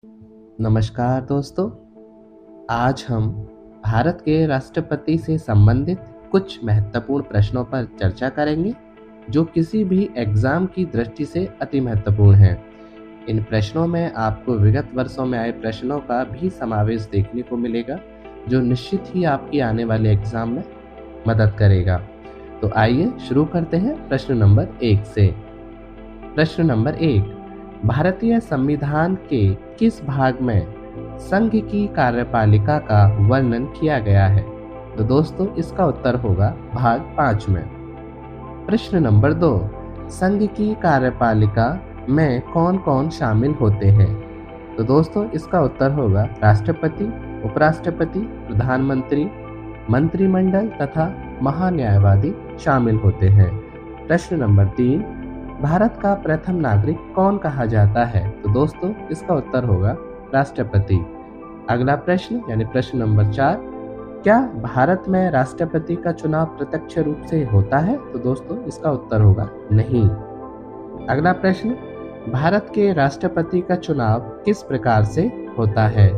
नमस्कार दोस्तों। आज हम भारत के राष्ट्रपति से संबंधित कुछ महत्वपूर्ण प्रश्नों पर चर्चा करेंगे जो किसी भी एग्जाम की दृष्टि से अति महत्वपूर्ण हैं। इन प्रश्नों में आपको विगत वर्षों में आए प्रश्नों का भी समावेश देखने को मिलेगा जो निश्चित ही आपकी आने वाले एग्जाम में मदद करेगा। तो आइए शुरू करते हैं प्रश्न नंबर 1 से। प्रश्न नंबर 1, भारतीय संविधान के किस भाग में संघ की कार्यपालिका का वर्णन किया गया है? तो दोस्तों इसका उत्तर होगा भाग 5 में। प्रश्न नंबर 2, संघ की कार्यपालिका में कौन कौन शामिल होते हैं? तो दोस्तों इसका उत्तर होगा राष्ट्रपति, उपराष्ट्रपति, प्रधानमंत्री, मंत्रिमंडल तथा महान्यायवादी शामिल होते हैं। प्रश्न नंबर 3, भारत का प्रथम नागरिक कौन कहा जाता है? तो दोस्तों इसका उत्तर होगा राष्ट्रपति। अगला प्रश्न यानी प्रश्न नंबर 4, क्या भारत में राष्ट्रपति का चुनाव प्रत्यक्ष रूप से होता है? तो दोस्तों इसका उत्तर होगा नहीं। अगला प्रश्न, भारत के राष्ट्रपति का चुनाव किस प्रकार से होता है?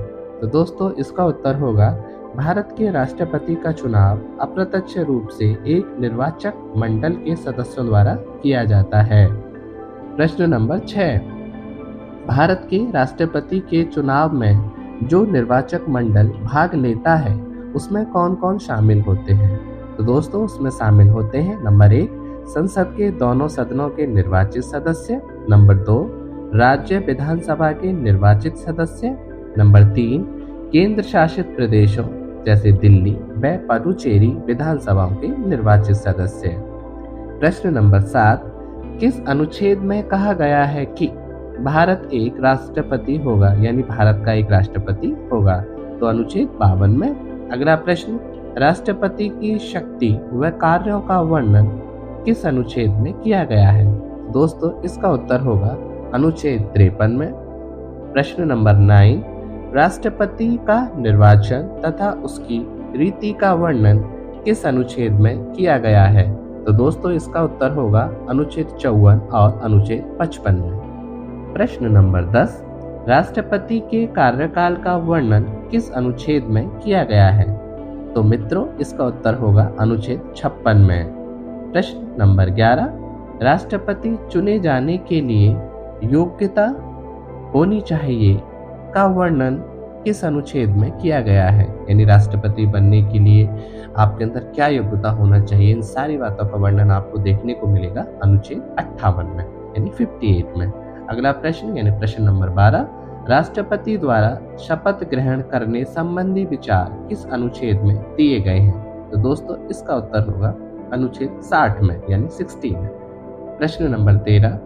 तो दोस्तों इसका उत्तर होगा भारत के राष्ट्रपति का चुनाव अप्रत्यक्ष रूप से एक निर्वाचक मंडल के सदस्यों द्वारा किया जाता है। प्रश्न नंबर 6, भारत के राष्ट्रपति के चुनाव में जो निर्वाचक मंडल भाग लेता है उसमें कौन कौन शामिल होते हैं? तो दोस्तों उसमें शामिल होते हैं नंबर 1, संसद के दोनों सदनों के निर्वाचित सदस्य, नंबर 2, राज्य विधानसभा के निर्वाचित सदस्य, नंबर 3, केंद्र शासित प्रदेशों जैसे दिल्ली व पुडुचेरी विधानसभाओं के निर्वाचित सदस्य। प्रश्न नंबर 7, किस अनुच्छेद में कहा गया है कि भारत एक राष्ट्रपति होगा यानी भारत का एक राष्ट्रपति होगा? तो अनुच्छेद 52 में। अगला प्रश्न, राष्ट्रपति की शक्ति व कार्यों का वर्णन किस अनुच्छेद में किया गया है? दोस्तों इसका उत्तर होगा अनुच्छेद 53 में। प्रश्न नंबर 9, राष्ट्रपति का निर्वाचन तथा उसकी रीति का वर्णन किस अनुच्छेद में किया गया है? तो दोस्तों इसका उत्तर होगा अनुच्छेद 54 और अनुच्छेद 55 में। प्रश्न नंबर 10, राष्ट्रपति के कार्यकाल का वर्णन किस अनुच्छेद में किया गया है? तो मित्रों इसका उत्तर होगा अनुच्छेद 56 में। प्रश्न नंबर 11, राष्ट्रपति चुने जाने के लिए योग्यता होनी चाहिए का वर्णन किस अनुच्छेद में किया गया है? यानी राष्ट्रपति बनने के लिए आपके अंदर क्या योग्यता होना चाहिए, इन सारी बातों का वर्णन आपको देखने को मिलेगा अनुच्छेद 58 में यानी 58 में। अगला प्रश्न यानी प्रश्न नंबर 12, राष्ट्रपति द्वारा शपथ ग्रहण करने संबंधी विचार किस अनुच्छेद में दिए गए हैं? तो दोस्तों इसका उत्तर होगा अनुच्छेद 60 में यानी 60 में। प्रश्न नंबर 13,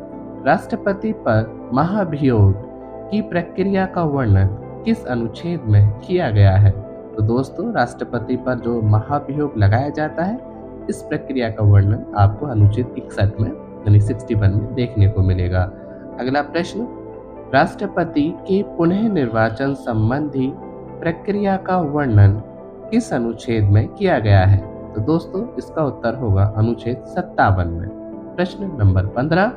राष्ट्रपति पर महाभियोग की प्रक्रिया का वर्णन किस अनुच्छेद में किया गया है? तो दोस्तों राष्ट्रपति पर जो महाभियोग लगाया जाता है इस प्रक्रिया का वर्णन आपको अनुच्छेद 61 में यानी 61 में देखने को मिलेगा। अगला प्रश्न, राष्ट्रपति के पुनः निर्वाचन संबंधी प्रक्रिया का वर्णन किस अनुच्छेद में किया गया है? तो दोस्तों इसका उत्तर होगा अनुच्छेद 57 में। प्रश्न नंबर 15,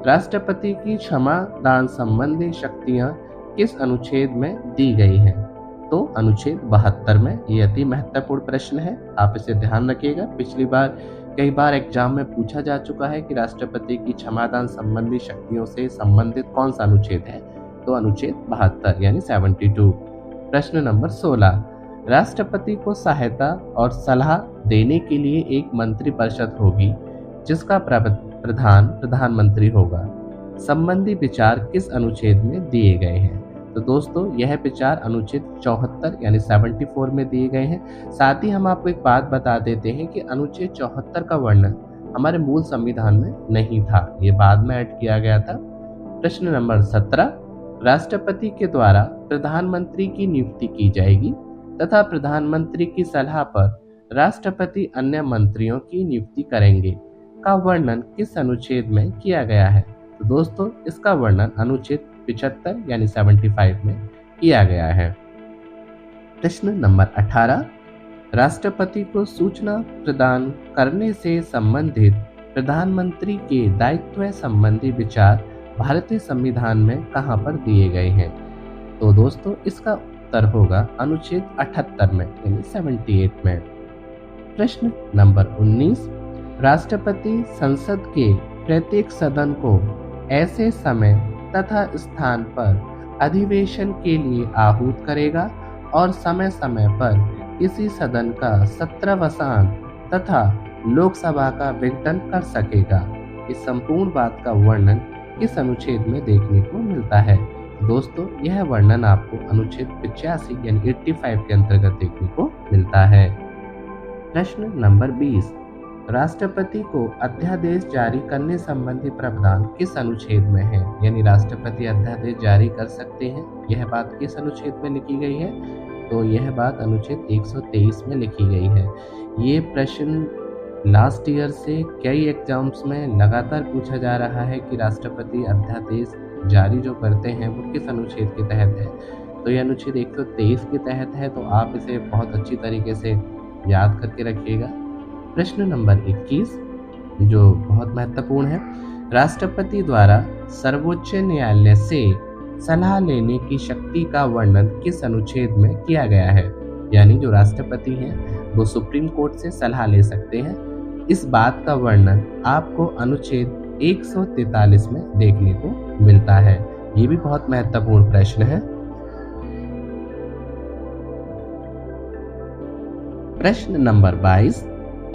राष्ट्रपति की क्षमा दान संबंधी शक्तियां किस अनुच्छेद में दी गई हैं? तो अनुच्छेद 72 में। ये अति महत्वपूर्ण प्रश्न है, आप इसे ध्यान रखिएगा। पिछली बार कई बार एग्जाम में पूछा जा चुका है कि राष्ट्रपति की क्षमादान संबंधी शक्तियों से संबंधित कौन सा अनुच्छेद है? तो अनुच्छेद 72 यानी 72। प्रश्न नंबर 16, राष्ट्रपति को सहायता और सलाह देने के लिए एक मंत्रिपरिषद होगी जिसका प्रधान प्रधानमंत्री होगा। संबंधी विचार किस अनुच्छेद में दिए गए हैं? तो दोस्तों यह विचार अनुच्छेद 74 यानी 74 में दिए गए हैं। साथ ही हम आपको एक बात बता देते हैं कि अनुच्छेद 74 का वर्णन हमारे मूल संविधान में नहीं था, ये बाद में ऐड किया गया था। प्रश्न नंबर 17, राष्ट्रपति के द्वारा प्रधानमंत्री की नियुक्ति की जाएगी तथा प्रधानमंत्री की सलाह पर राष्ट्रपति अन्य मंत्रियों की नियुक्ति करेंगे का वर्णन किस अनुच्छेद में किया गया है? तो दोस्तों इसका वर्णन अनुच्छेद 75 यानी 75 में किया गया है। प्रश्न नंबर 18, राष्ट्रपति को सूचना प्रदान करने से संबंधित प्रधानमंत्री के दायित्व संबंधी विचार भारतीय संविधान में कहां पर दिए गए हैं? तो दोस्तों इसका उत्तर होगा अनुच्छेद 78 में यानी 78 में। प्रश्न नंबर 19, राष्ट्रपति संसद के प्रत्येक सदन को ऐसे समय तथा स्थान पर अधिवेशन के लिए आहूत करेगा और समय समय पर किसी सदन का सत्रावसान तथा लोकसभा का विघटन कर सकेगा। इस संपूर्ण बात का वर्णन किस अनुच्छेद में देखने को मिलता है? दोस्तों यह वर्णन आपको अनुच्छेद 85 यानी 85 के अंतर्गत देखने को मिलता है। प्रश्न नंबर 20, राष्ट्रपति को अध्यादेश जारी करने संबंधी प्रावधान किस अनुच्छेद में है? यानी राष्ट्रपति अध्यादेश जारी कर सकते हैं, यह बात किस अनुच्छेद में लिखी गई है? तो यह बात अनुच्छेद 123 में लिखी गई है। ये प्रश्न लास्ट ईयर से कई एग्जाम्स में लगातार पूछा जा रहा है कि राष्ट्रपति अध्यादेश जारी जो करते हैं वो किस अनुच्छेद के तहत है। तो ये अनुच्छेद 123 के तहत है, तो आप इसे बहुत अच्छी तरीके से याद करके रखिएगा। प्रश्न नंबर 21 जो बहुत महत्वपूर्ण है, राष्ट्रपति द्वारा सर्वोच्च न्यायालय से सलाह लेने की शक्ति का वर्णन किस अनुच्छेद में किया गया है? यानी जो राष्ट्रपति हैं वो सुप्रीम कोर्ट से सलाह ले सकते हैं। इस बात का वर्णन आपको अनुच्छेद 143 में देखने को मिलता है। ये भी बहुत महत्वपूर्ण प्रश्न है। प्रश्न नंबर 22,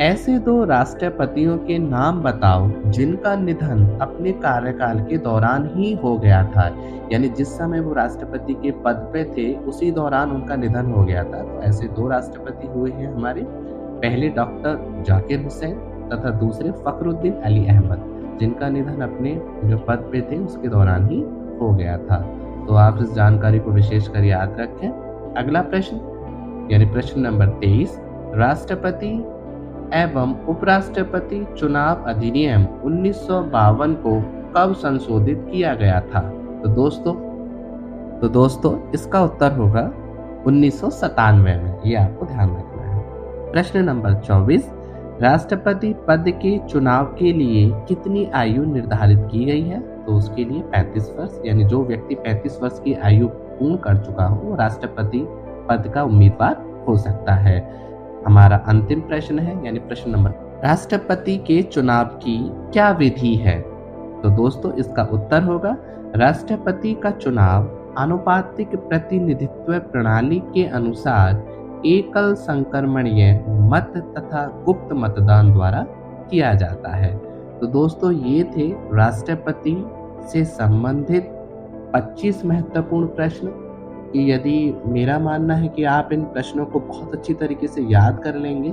ऐसे दो राष्ट्रपतियों के नाम बताओ जिनका निधन अपने कार्यकाल के दौरान ही हो गया था। यानी जिस समय वो राष्ट्रपति के पद पे थे उसी दौरान उनका निधन हो गया था। तो ऐसे दो राष्ट्रपति हुए हैं हमारे, पहले डॉक्टर जाकिर हुसैन तथा दूसरे फखरुद्दीन अली अहमद, जिनका निधन अपने जो पद पे थे उसके दौरान ही हो गया था। तो आप इस जानकारी को विशेषकर याद रखें। अगला प्रश्न यानी प्रश्न नंबर 23, राष्ट्रपति एवं उपराष्ट्रपति चुनाव अधिनियम 1952 को कब संशोधित किया गया था? तो दोस्तों इसका उत्तर होगा 1997 में। ये आपको ध्यान रखना है। प्रश्न नंबर 24, राष्ट्रपति पद के चुनाव के लिए कितनी आयु निर्धारित की गई है? तो उसके लिए 35 वर्ष, यानी जो व्यक्ति 35 वर्ष की आयु पूर्ण कर चुका हो वो राष्ट्रपति पद का उम्मीदवार हो सकता है। हमारा अंतिम प्रश्न है यानी प्रश्न नंबर, राष्ट्रपति के चुनाव की क्या विधि है? तो दोस्तों इसका उत्तर होगा राष्ट्रपति का चुनाव आनुपातिक प्रतिनिधित्व प्रणाली के अनुसार एकल संक्रमणीय मत तथा गुप्त मतदान द्वारा किया जाता है। तो दोस्तों ये थे राष्ट्रपति से संबंधित 25 महत्वपूर्ण प्रश्न। कि यदि मेरा मानना है कि आप इन प्रश्नों को बहुत अच्छी तरीके से याद कर लेंगे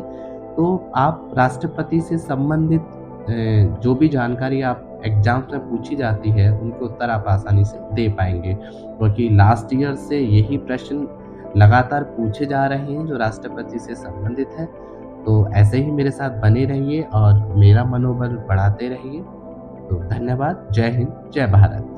तो आप राष्ट्रपति से संबंधित जो भी जानकारी आप एग्जाम्स में पूछी जाती है उनके उत्तर आप आसानी से दे पाएंगे, क्योंकि लास्ट ईयर से यही प्रश्न लगातार पूछे जा रहे हैं जो राष्ट्रपति से संबंधित है। तो ऐसे ही मेरे साथ बने रहिए और मेरा मनोबल बढ़ाते रहिए। तो धन्यवाद। जय हिंद, जय भारत।